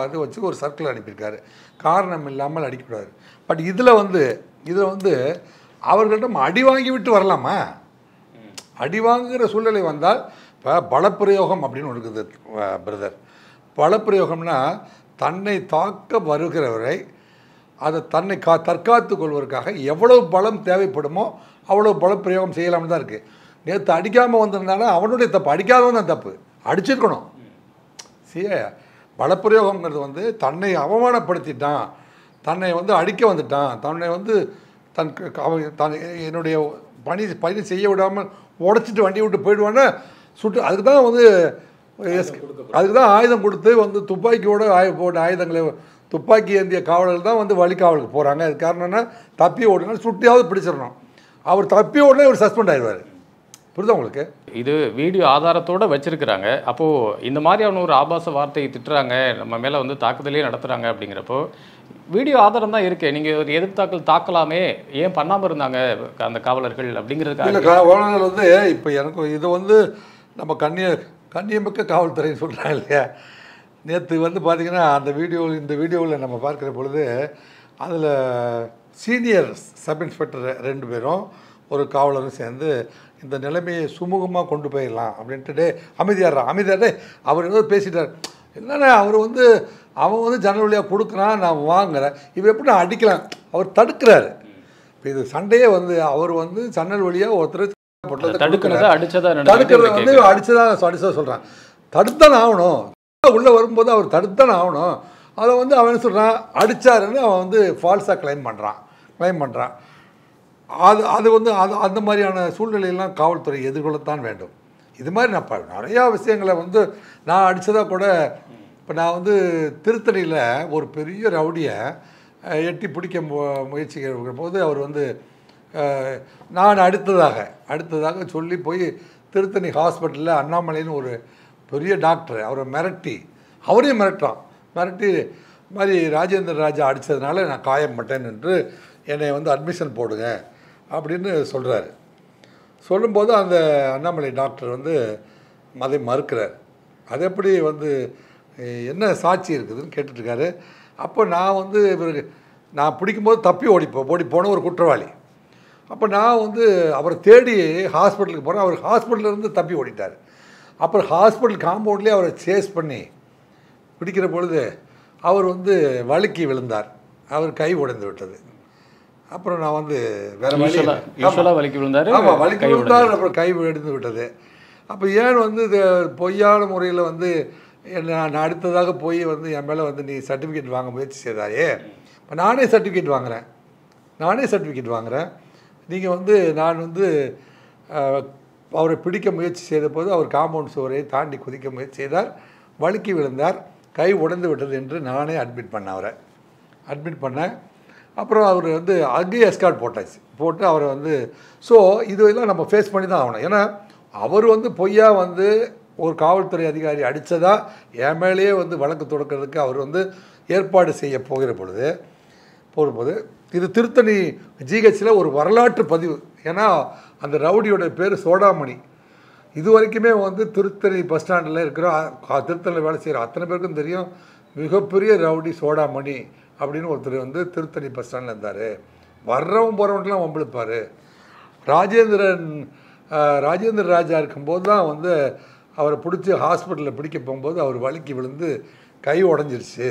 இது வச்சு ஒரு சர்க்குலர் அனுப்பியிருக்காரு. காரணம் இல்லாமல் அடிக்கக்கூடாது. பட் இதில் வந்து அவர்களிடம் அடி வாங்கி விட்டு வரலாமா? அடி வாங்குகிற சூழ்நிலை வந்தால் இப்போ பலப்பிரயோகம் அப்படின்னு ஒன்று இருக்குது பிரதர். பலப்பிரயோகம்னா தன்னை தாக்க வருகிறவரை அதை தன்னை தற்காத்து கொள்வதற்காக எவ்வளவு பலம் தேவைப்படுமோ அவ்வளோ பலப்பிரயோகம் செய்யலாம்னு தான் இருக்குது. நேற்று அடிக்காமல் வந்திருந்தாலும் அவனுடைய தப்பு, அடிக்காதவன் தான் தப்பு, அடிச்சிருக்கணும். பலப்பிரயோகங்கிறது வந்து தன்னை அவமானப்படுத்திட்டான், தன்னை வந்து அடிக்க வந்துட்டான், தன்னை வந்து என்னுடைய பணி செய்ய விடாமல் உடச்சிட்டு வண்டி விட்டு போயிடுவான்னு சுட்டு அதுக்கு தான் வந்து அதுக்கு தான் ஆயுதம் கொடுத்து வந்து துப்பாக்கியோட போட்ட ஆயுதங்களை துப்பாக்கி ஏந்திய காவலர்கள் தான் வந்து வழிகாவலுக்கு போகிறாங்க. அது காரணம்னா தப்பி ஓடுனா சுட்டியாவது பிடிச்சிடணும். அவர் தப்பி ஓடனே இவர் சஸ்பெண்ட் ஆயிடுவார். புரியுதா உங்களுக்கு? இது வீடியோ ஆதாரத்தோடு வச்சிருக்கிறாங்க. அப்போது இந்த மாதிரியான ஒரு ஆபாச வார்த்தையை திட்டுறாங்க, நம்ம மேலே வந்து தாக்குதலே நடத்துகிறாங்க. அப்படிங்கிறப்போ வீடியோ ஆதாரம் தான் இருக்கே, நீங்கள் ஒரு எதிர்த்தாக்கல் தாக்கலாமே, ஏன் பண்ணாமல் இருந்தாங்க அந்த காவலர்கள் அப்படிங்கிறதுக்காக? இல்லை, காவலர்கள் வந்து இப்போ எனக்கு இது வந்து நம்ம கண்ணியமிக்க காவல்துறைன்னு சொல்கிறாங்க இல்லையா. நேற்று வந்து பார்த்திங்கன்னா இந்த வீடியோவில் நம்ம பார்க்குற பொழுது அதில் சீனியர் சப் இன்ஸ்பெக்டர் 2 பேரும் ஒரு காவலரும் சேர்ந்து இந்த நிலைமையை சுமூகமாக கொண்டு போயிடலாம் அப்படின்ட்டு அமைதியாரே அவர் ஏதோ பேசிட்டார். என்னென்ன அவன் வந்து ஜன்னல் வழியாக கொடுக்குறான், நான் வாங்குறேன், இவன் எப்படி நான் அடிக்கலாம், அவர் தடுக்கிறாரு. இப்போ இது சண்டையே வந்து அவர் வந்து ஜன்னல் வழியாக ஒருத்தர் தடுக்கிறத வந்து அடிச்சதா சொல்கிறான். தடுத்தானே ஆகணும், உள்ளே வரும்போது அவர் தடுத்தானே ஆகணும். அதை வந்து அவன் என்ன சொல்கிறான், அடித்தாருன்னு அவன் வந்து ஃபால்ஸாக கிளைம் பண்ணுறான். அது வந்து அந்த மாதிரியான சூழ்நிலையெல்லாம் காவல்துறை எதிர்கொள்ளத்தான் வேண்டும். இது மாதிரி நான் நிறையா விஷயங்களை வந்து நான் அடித்ததாக கூட இப்போ நான் வந்து திருத்தணியில் ஒரு பெரிய ரவுடியை எட்டி பிடிக்க முயற்சிக்கிற போது அவர் வந்து நான் அடுத்ததாக சொல்லி போய் திருத்தணி ஹாஸ்பிட்டலில் அண்ணாமலைன்னு ஒரு பெரிய டாக்டர் அவரை அவரையும் மிரட்டி மாதிரி ராஜேந்திர ராஜா அடித்ததுனால நான் காயப்பட்டேன் என்று என்னை வந்து அட்மிஷன் போடுங்க அப்படின்னு சொல்கிறாரு. சொல்லும்போது அந்த அண்ணாமலை டாக்டர் வந்து அதை மறுக்கிறார். அது எப்படி வந்து என்ன சாட்சி இருக்குதுன்னு கேட்டுட்ருக்காரு. அப்போ நான் வந்து இவருக்கு நான் பிடிக்கும்போது தப்பி ஓடி போன ஒரு குற்றவாளி. அப்போ நான் வந்து அவரை தேடி ஹாஸ்பிட்டலுக்கு போகிறேன். அவர் ஹாஸ்பிட்டலேருந்து தப்பி ஓடிட்டார். அப்புறம் ஹாஸ்பிட்டல் காம்பவுண்ட்லேயே அவரை சேஸ் பண்ணி பிடிக்கிற பொழுது அவர் வந்து வழுக்கி விழுந்தார். அவர் கை உடைந்து விட்டது. அப்புறம் நான் வந்து வேற வலிக்கு விழுந்தார். அப்புறம் கை உடைந்து விட்டது. அப்போ ஏன் வந்து இது பொய்யான முறையில் வந்து நான் அடுத்ததாக போய் வந்து என் மேலே வந்து நீ சர்டிஃபிகேட் வாங்க முயற்சி செய்தாயே, இப்போ நானே சர்டிஃபிகேட் வாங்குகிறேன். நீங்கள் வந்து நான் வந்து அவரை பிடிக்க முயற்சி செய்த போது அவர் காம்பவுண்ட் சுவரை தாண்டி குதிக்க முயற்சி செய்தார், வழுக்கி விழுந்தார், கை உடைந்து விட்டது என்று நானே அட்மிட் பண்ணேன். அப்புறம் அவர் வந்து அங்கேயே எஸ்கார்ட் போட்டு அவரை வந்து இதெல்லாம் நம்ம ஃபேஸ் பண்ணி தான் ஆகணும். ஏன்னா அவர் வந்து பொய்யா வந்து ஒரு காவல்துறை அதிகாரி அடித்ததா என் மேலேயே வந்து வழக்கு தொடுக்கிறதுக்கு அவர் வந்து ஏற்பாடு செய்ய போகும்போது இது திருத்தணி ஜிஹெச்சில் ஒரு வரலாற்று பதிவு. ஏன்னா அந்த ரவுடியோட பேர் சோடாமணி. இது வரைக்குமே வந்து திருத்தணி பஸ் ஸ்டாண்டில் இருக்கிற திருத்தணியில் வேலை செய்கிற அத்தனை பேருக்கும் தெரியும், மிகப்பெரிய ரவுடி சோடாமணி அப்படின்னு ஒருத்தர் வந்து திருத்தணி பஸ் ஸ்டாண்டில் இருந்தார். போகிறவன்லாம் வம்பிழுப்பார். ராஜேந்திர ராஜா இருக்கும்போது தான் வந்து அவரை பிடிச்சி ஹாஸ்பிட்டலில் பிடிக்க போகும்போது அவர் வழுக்கி விழுந்து கை உடஞ்சிருச்சு.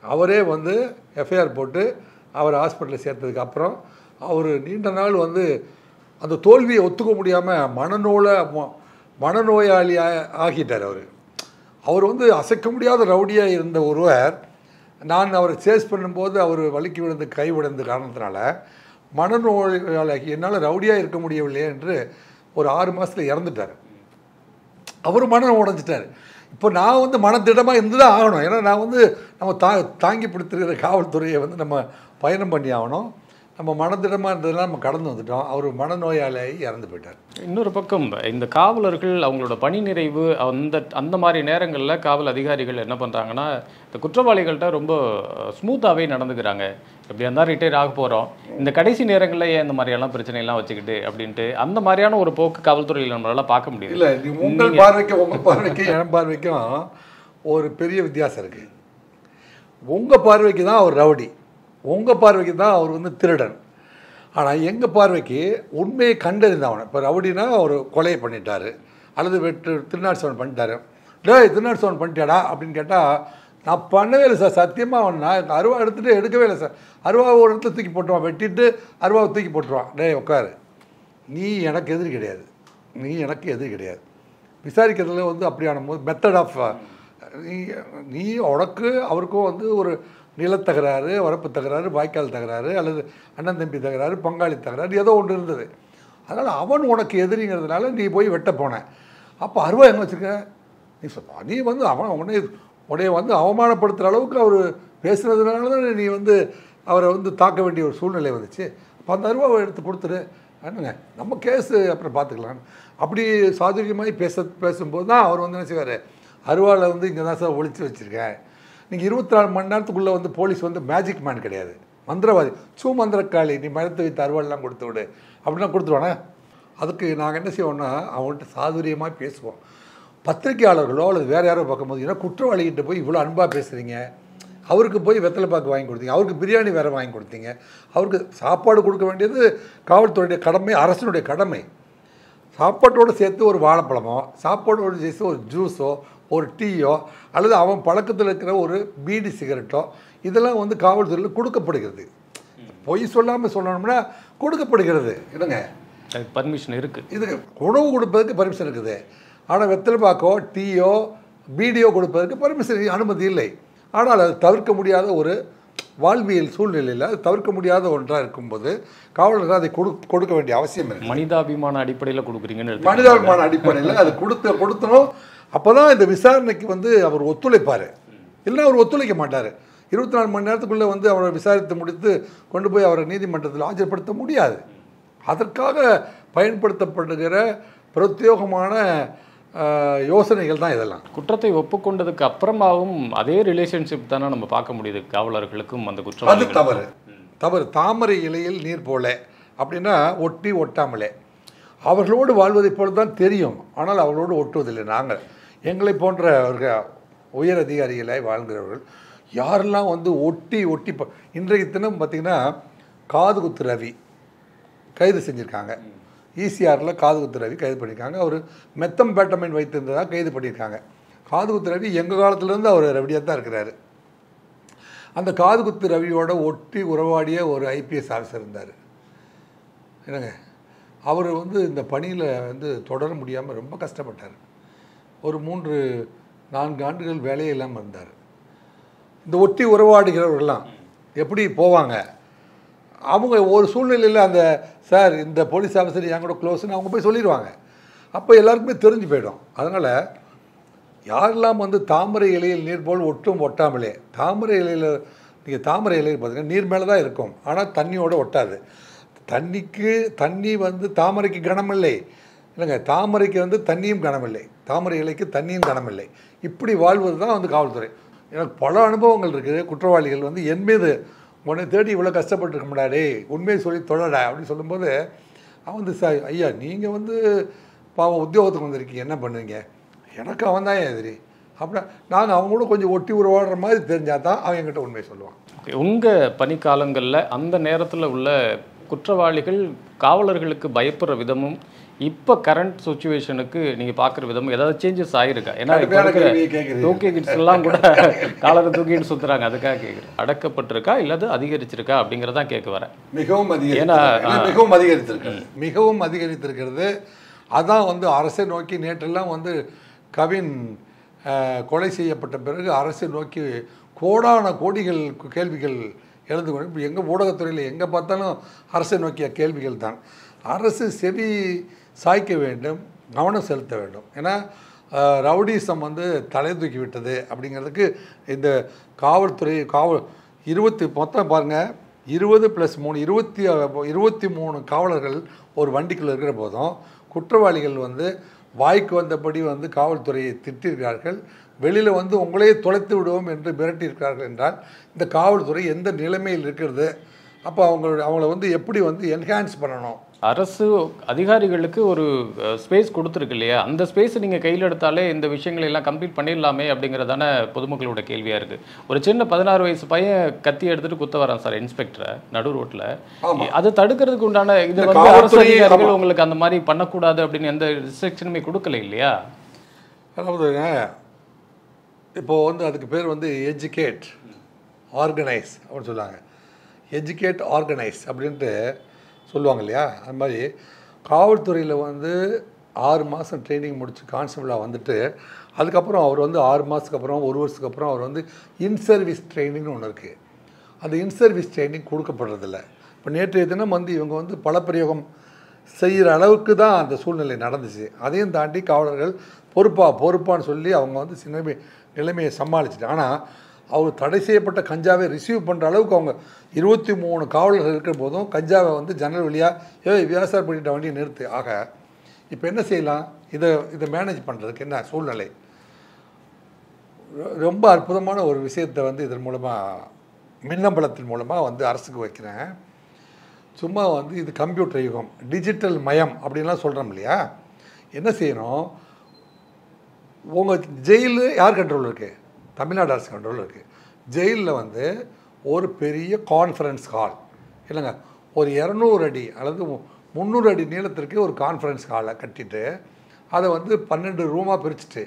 அவரே வந்து எஃப்ஐஆர் போட்டு அவர் ஹாஸ்பிட்டலில் சேர்த்ததுக்கு அப்புறம் அவர் நீண்ட நாள் வந்து அந்த தோல்வியை ஒத்துக்க முடியாமல் மனநோயாளியாக ஆகிட்டார். அவர் வந்து அசைக்க முடியாத ரவுடியாக இருந்த ஒருவர், நான் அவரை சேஸ் பண்ணும்போது அவர் வழுக்கி விழுந்து கை உடைந்த காரணத்தினால மனநோயாளி என்னால் ரவுடியாக இருக்க முடியவில்லை என்று ஒரு 6 மாதத்தில் இறந்துட்டார். அவர் மனம் உடைஞ்சிட்டார். இப்போ நான் வந்து மனதிடமாக இருந்து தான் ஆகணும். ஏன்னா நான் வந்து நம்ம தாங்கி பிடித்திருக்கிற காவல்துறையை வந்து நம்ம பயணம் பண்ணி ஆகணும். நம்ம மனதிடமாக இருந்ததுலாம் நம்ம கடந்து வந்துட்டோம். அவர் மனநோயாளியாகி இறந்து போயிட்டார். இன்னொரு பக்கம் இந்த காவலர்கள் அவங்களோட பணி நிறைவு அந்த மாதிரி நேரங்களில் காவல் அதிகாரிகள் என்ன பண்ணுறாங்கன்னா, இந்த குற்றவாளிகள்கிட்ட ரொம்ப ஸ்மூத்தாகவே நடந்துக்கிறாங்க. எப்படியா இருந்தால் ரிட்டையர் ஆக போகிறோம், இந்த கடைசி நேரங்களில் ஏன் இந்த மாதிரியெல்லாம் பிரச்சனையெல்லாம் வச்சுக்கிட்டு அப்படின்ட்டு அந்த மாதிரியான ஒரு போக்கு காவல்துறையில் நம்மளால் பார்க்க முடியும். இல்லை, உங்கள் பார்வைக்கும் என் பார்வைக்கும் ஒரு பெரிய வித்தியாசம் இருக்குது. உங்கள் பார்வைக்கு தான் அவர் ரவுடி, உங்கள் பார்வைக்கு தான் அவர் வந்து திருடன். ஆனால் எங்கள் பார்வைக்கு உண்மையை கண்டறிந்தவன். இப்போ ரவுடினா ஒரு கொலையை பண்ணிட்டாரு அல்லது திருநாடு சவன் பண்ணிட்டாரு. டேய் திருநாடு சவன் பண்ணிட்டாடா அப்படின்னு கேட்டால் நான் பண்ணவே இல்லை சார், சத்தியமாக அவன் நான் அருவா எடுத்துகிட்டு எடுக்கவே இல்லை சார். அருவா ஒரு இடத்துல தூக்கி போட்டுருவான், வெட்டிட்டு அருவாவை தூக்கி போட்டுருவான். டேய் உட்காரு, நீ எனக்கு எதிரி கிடையாது, நீ எனக்கு எதிரி கிடையாது. விசாரிக்கிறதுல வந்து அப்படியான போது மெத்தட் ஆஃப் நீ உனக்கு அவருக்கும் வந்து ஒரு நிலத்தகராறு, வரப்பு தகராறு, வாய்க்கால் தகராறு அல்லது அண்ணன் தம்பி தகராறு, பங்காளி தகராறு ஏதோ ஒன்று இருந்தது. அதனால் அவன் உனக்கு எதிரிங்கிறதுனால நீ போய் வெட்ட போனேன். அப்போ அருவா எங்கே வச்சுருக்க நீ சொல்ல, நீ வந்து அவன் உன்னைய வந்து அவமானப்படுத்துகிற அளவுக்கு அவர் பேசுனதுனால தான் நீ வந்து அவரை வந்து தாக்க வேண்டிய ஒரு சூழ்நிலை வந்துச்சு. அப்போ அந்த அருவாவை எடுத்து கொடுத்துரு, என்னங்க நம்ம கேஸு அப்புறம் பார்த்துக்கலாம். அப்படி சாதுரியமாக பேசும்போது தான் அவர் வந்து என்ன செய்வார், அருவாவில் வந்து இங்கே தான் சார் ஒழிச்சு வச்சுருக்கேன். நீங்கள் 24 மணி நேரத்துக்குள்ளே வந்து போலீஸ் வந்து மேஜிக் மேன் கிடையாது, மந்திரவாதி, மந்திரக்காளி, நீ மரத்தை வைத்து அருவாளெலாம் கொடுத்து விடு அப்படின்னா கொடுத்துருவானே. அதுக்கு நாங்கள் என்ன செய்வோம்னா அவங்கள்ட்ட சாதுரியமாக பேசுவோம். பத்திரிகையாளர்களோ அல்லது வேறு யாரோ பார்க்கும்போது ஏன்னா குற்றவாளிகிட்ட போய் இவ்வளோ அன்பாக பேசுகிறீங்க, அவருக்கு போய் வெத்தலை பாக்கு வாங்கி கொடுத்தீங்க, அவருக்கு பிரியாணி வேறு வாங்கி கொடுத்தீங்க, அவருக்கு சாப்பாடு கொடுக்க வேண்டியது காவல்துறையுடைய கடமை, அரசினுடைய கடமை. சாப்பாட்டோடு சேர்த்து ஒரு வாழைப்பழமோ, சாப்பாட்டோடு சேர்த்து ஒரு ஜூஸோ, ஒரு டீயோ அல்லது அவன் பழக்கத்தில் இருக்கிற ஒரு பீடி சிகரெட்டோ இதெல்லாம் வந்து காவல்துறையில் கொடுக்கப்படுகிறது. பொய் சொல்லாமல் சொல்லணும்னா கொடுக்கப்படுகிறது. என்னங்க பர்மிஷன் இருக்குது, இதுக்கு உணவு கொடுப்பதற்கு பர்மிஷன் இருக்குது. ஆனால் வெத்தலை பாக்கோ டீயோ பீடியோ கொடுப்பதற்கு பர்மிஷன் அனுமதி இல்லை. ஆனால் அது தவிர்க்க முடியாத ஒரு வாழ்வியல் சூழ்நிலையில் அது தவிர்க்க முடியாத ஒன்றாக இருக்கும்போது காவலர்கள் அதை கொடுக்க வேண்டிய அவசியம் இல்லை. மனிதாபிமான அடிப்படையில் கொடுக்குறீங்கன்னு, மனிதாபிமான அடிப்படையில் அது கொடுத்தணும். அப்போ தான் இந்த விசாரணைக்கு வந்து அவர் ஒத்துழைப்பார். இல்லைன்னா அவர் ஒத்துழைக்க மாட்டார். 24 மணி நேரத்துக்குள்ளே வந்து அவரை விசாரித்து முடித்து கொண்டு போய் அவரை நீதிமன்றத்தில் ஆஜர்படுத்த முடியாது. அதற்காக பயன்படுத்தப்படுகிற பிரத்யேகமான யோசனைகள் தான் இதெல்லாம். குற்றத்தை ஒப்புக்கொண்டதுக்கு அப்புறமாவும் அதே ரிலேஷன்ஷிப் தானே நம்ம பார்க்க முடியுது காவலர்களுக்கும் அந்த குற்றம். அது தவறு. தாமரை இலையில் நீர் போல அப்படின்னா ஒட்டி ஒட்டாமலே அவர்களோடு வாழ்வதை போல தான் தெரியும், ஆனால் அவர்களோடு ஒட்டுவதில்லை. நாங்கள் எங்களை போன்றவர்கள் உயர் அதிகாரிகளை வாழ்கிறவர்கள் யாரெல்லாம் வந்து ஒட்டி இன்றைக்கு தினம் பார்த்திங்கன்னா காது குத்து ரவி கைது செஞ்சுருக்காங்க. ஈசிஆரில் காது குத்து ரவி கைது பண்ணியிருக்காங்க. அவர் மெத்தம்பேட்டமைன் வைத்திருந்ததாக கைது பண்ணியிருக்காங்க. காது குத்து ரவி எங்கள் காலத்துலேருந்து அவர் ரவிடியாக தான் இருக்கிறாரு. அந்த காது குத்து ரவியோட ஒட்டி உறவாடிய ஒரு ஐபிஎஸ் ஆஃபீஸர் இருந்தார். என்னங்க அவர் வந்து இந்த பணியில் வந்து தொடர முடியாமல் ரொம்ப கஷ்டப்பட்டார். ஒரு 3-4 ஆண்டுகள் வேலையே இல்லாமல் இருந்தார். இந்த ஒட்டி உறவாடுகிறவர்கள்லாம் எப்படி போவாங்க, அவங்க ஒரு சூழ்நிலையில் அந்த சார் இந்த போலீஸ் ஆஃபீஸர் என் கூட க்ளோஸ்ன்னு அவங்க போய் சொல்லிடுவாங்க. அப்போ எல்லாருக்குமே தெரிஞ்சு போயிடும். அதனால் யாரெல்லாம் வந்து தாமரை இலையில் நீர் போல் ஒட்டும் ஒட்டாமலே, தாமரை இலையில் நீங்கள் தாமரை இலையில் பார்த்தீங்கன்னா நீர் மேலே தான் இருக்கும், ஆனால் தண்ணியோடு ஒட்டாது. தண்ணி வந்து தாமரைக்கு கனமில்லை இல்லைங்க, தாமரைக்கு வந்து தண்ணியும் கனமில்லை, தாமரை இலைக்கு தண்ணியும் கனமில்லை. இப்படி வாழ்வது தான் வந்து காவல்துறை. எனக்கு பல அனுபவங்கள் இருக்குது. குற்றவாளிகள் வந்து என் மீது உன்னை தேடி இவ்வளோ கஷ்டப்பட்டுருக்க முடியாடே, உண்மையை சொல்லி தொழடா அப்படின்னு சொல்லும்போது அவன் வந்து ஐயா நீங்கள் வந்து பாவம் உத்தியோகத்துக்கு வந்திருக்கீங்க, என்ன பண்ணுவீங்க, எனக்கு அவன் தான் எதிரி அப்படின்னா நாங்கள் அவங்க கூட கொஞ்சம் ஒட்டி உருவாடுற மாதிரி தெரிஞ்சால் தான் அவன் என்கிட்ட உண்மையை சொல்லுவான். உங்கள் பணிக்காலங்களில் அந்த நேரத்தில் உள்ள குற்றவாளிகள் காவலர்களுக்கு பயப்படுற விதமும் இப்போ கரண்ட் சுச்சுவேஷனுக்கு நீங்கள் பார்க்குற விதமும் ஏதாவது சேஞ்சஸ் ஆகிருக்கா? ஏன்னா டோக்கே கிட்ஸ் எல்லாம் கூட காலரை தூக்கிட்டு சுற்றுறாங்க, அதுக்காக கேட்குறேன். அடக்கப்பட்டிருக்கா இல்லாது அதிகரிச்சிருக்கா அப்படிங்கிறதான் கேட்க வரேன். மிகவும் அதிகரித்திருக்கிறது. அதான் வந்து அரசை நோக்கி நேற்றெல்லாம் வந்து கவின் கொலை செய்யப்பட்ட பிறகு அரசை நோக்கி கோடான கோடிகள் கேள்விகள் எழுந்து கொண்டு இப்போ எங்கள் ஊடகத்துறையில் எங்கே பார்த்தாலும் அரசை நோக்கிய கேள்விகள் தான். அரசு செவி சாய்க்க வேண்டும், கவனம் செலுத்த வேண்டும். ஏன்னா ரவுடிசம் வந்து தலை தூக்கி விட்டது அப்படிங்கிறதுக்கு இந்த காவல்துறை மொத்தம் பாருங்கள் 20+3 23 காவலர்கள் ஒரு வண்டிக்குள்ளே இருக்கிற போதும் குற்றவாளிகள் வந்து வாய்க்கு வந்தபடி வந்து காவல்துறையை திட்டிருக்கிறார்கள். வெளியில் வந்து உங்களையே தொலைத்து விடுவோம் என்று மிரட்டியிருக்கிறார்கள் என்றால் இந்த காவல்துறை எந்த நிலைமையில் இருக்கிறது? அப்போ அவங்கள வந்து எப்படி வந்து என்ஹான்ஸ் பண்ணணும்? அரசு அதிகாரிகளுக்கு ஒரு ஸ்பேஸ் கொடுத்துருக்கு இல்லையா, அந்த ஸ்பேஸை நீங்கள் கையில் எடுத்தாலே இந்த விஷயங்களை எல்லாம் கம்ப்ளீட் பண்ணிடலாமே அப்படிங்கிறதான பொதுமக்களோட கேள்வியாக இருக்குது. ஒரு சின்ன 16 வயசு பையன் கத்தி எடுத்துகிட்டு குத்த வரான் சார் இன்ஸ்பெக்டரை நடு ரோட்டில். அது தடுக்கிறதுக்கு உண்டான இது வந்து அரசு அதிகாரிகள் உங்களுக்கு அந்த மாதிரி பண்ணக்கூடாது அப்படின்னு எந்த ரிஸ்ட்ரிக்ஷனுமே கொடுக்கல இல்லையா? அதாவதுங்க இப்போது வந்து அதுக்கு பேர் வந்து எஜுகேட் ஆர்கனைஸ் அப்படின்னு சொல்லுவாங்க. எஜுகேட் ஆர்கனைஸ் அப்படின்ட்டு சொல்லுவாங்க இல்லையா? அது மாதிரி காவல்துறையில் வந்து 6 மாதம் ட்ரைனிங் முடித்து கான்ஸ்டபிளாக வந்துட்டு அதுக்கப்புறம் அவர் வந்து 6 மாதத்துக்கு அப்புறம் 1 வருஷத்துக்கு அப்புறம் அவர் வந்து இன்சர்வீஸ் ட்ரைனிங்னு ஒன்று இருக்குது. அந்த இன்சர்வீஸ் ட்ரைனிங் கொடுக்கப்படுறதில்ல. இப்போ நேற்றைய தினம் வந்து இவங்க வந்து பலப்பிரயோகம் செய்கிற அளவுக்கு தான் அந்த சூழ்நிலை நடந்துச்சு. அதையும் தாண்டி காவலர்கள் பொறுப்பான்னு சொல்லி அவங்க வந்து நிலைமையை சமாளிச்சுட்டு, ஆனால் அவங்க தடை செய்யப்பட்ட கஞ்சாவை ரிசீவ் பண்ணுற அளவுக்கு அவங்க 23 காவலர்கள் இருக்கிற போதும் கஞ்சாவை வந்து ஜன்னல் வழியாக வியாசாரம் பண்ணிட்ட வண்டியை நிறுத்து. ஆக இப்போ என்ன செய்யலாம்? இதை மேனேஜ் பண்ணுறதுக்கு என்ன சூழ்நிலை? ரொம்ப அற்புதமான ஒரு விஷயத்தை வந்து இதன் மூலமாக மின்னம்பலத்தின் மூலமாக வந்து அரசுக்கு வைக்கிறேன். சும்மா வந்து இது கம்ப்யூட்டர் யுகம், டிஜிட்டல் மயம் அப்படின்லாம் சொல்கிறோம் இல்லையா? என்ன செய்யணும்? உங்கள் ஜெயிலு யார் கண்ட்ரோல் இருக்குது? தமிழ்நாடு அரசு கண்ட்ரோல் இருக்குது. ஜெயிலில் வந்து ஒரு பெரிய கான்ஃபரன்ஸ் ஹால் இல்லைங்க, ஒரு 200 அடி அல்லது 300 அடி நீளத்திற்கு ஒரு கான்ஃபரன்ஸ் ஹாலை கட்டிட்டு அதை வந்து 12 ரூமாக பிரிச்சுட்டு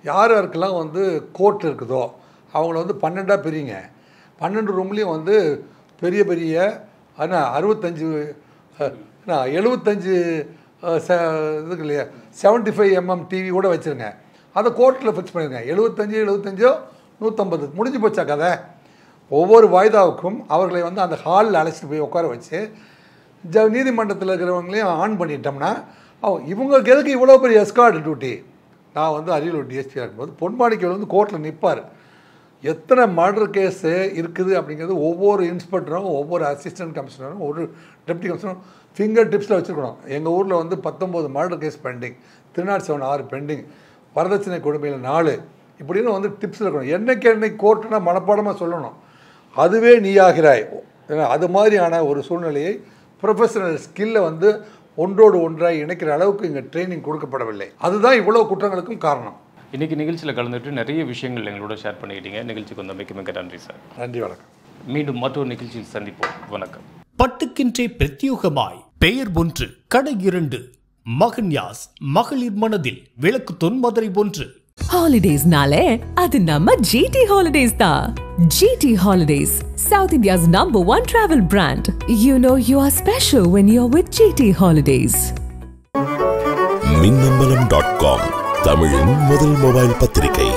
யாருக்கெல்லாம் வந்து கோர்ட் இருக்குதோ அவங்கள வந்து 12ஆக பிரிங்க. 12 ரூம்லேயும் வந்து பெரிய பெரிய 75 இதுக்கு இல்லையா 75 mm டிவி கூட வச்சுருங்க. அதை கோர்ட்டில் ஃபிக்ஸ் பண்ணிடுங்க. 75 150 முடிஞ்சு போச்சா கதை? ஒவ்வொரு வாய்தாவுக்கும் அவர்களை வந்து அந்த ஹாலில் அழைச்சிட்டு போய் உட்கார வச்சு நீதிமன்றத்தில் இருக்கிறவங்களையும் ஆன் பண்ணிட்டோம்னா இவங்களுக்கு எதுக்கு இவ்வளோ பெரிய எஸ்கார்ட் டியூட்டி? நான் வந்து அரியலூர் டிஎஸ்பியாக இருக்கும்போது பொன்மாணிக்கல் வந்து கோர்ட்டில் நிற்பார். எத்தனை மர்டர் கேஸு இருக்குது அப்படிங்கிறது ஒவ்வொரு இன்ஸ்பெக்டரும் ஒவ்வொரு அசிஸ்டன்ட் கமிஷனரும் ஒரு டெப்டி கமிஷனரும் ஃபிங்கர் டிப்ஸில் வச்சுருக்கணும். எங்கள் ஊரில் வந்து 19 மர்டர் கேஸ் பெண்டிங், 307 6 பெண்டிங், வரதட்சணை கொடுமையில் 4 இப்படின்னு வந்து டிப்ஸில் இருக்கணும். என்னைக்கு கோர்ட்டுனா மனப்பாடமாக சொல்லணும். அதுவே நீயாகிறாய். அது மாதிரியான ஒரு சூழ்நிலையை ப்ரொஃபஷனல் ஸ்கில்லை வந்து ஒன்றோடு ஒன்றாக இணைக்கிற அளவுக்கு இங்கே ட்ரைனிங் கொடுக்கப்படவில்லை. அதுதான் இவ்வளோ குற்றங்களுக்கும் காரணம். இன்றைக்கி நிகழ்ச்சியில் கலந்துட்டு நிறைய விஷயங்கள் எங்களோட ஷேர் பண்ணிக்கிட்டீங்க. நிகழ்ச்சிக்கு வந்த மிக்க நன்றி சார். நன்றி, வணக்கம். மீண்டும் மற்றொரு நிகழ்ச்சியில் சந்திப்போம். வணக்கம். பட்டுக்கின்றே பிரத்யோகமாய் பெயர் ஒன்று கடை 2 மகன்யாஸ் மகளிர் மனதில் விளக்கு தொன்மதுரை 1. Holidays nale adu namma GT Holidays da. GT Holidays, South India's #1 travel brand. You know you are special when you're with GT Holidays. minnambalam.com தமிழின் முதல் மொபைல் பத்திரிகை.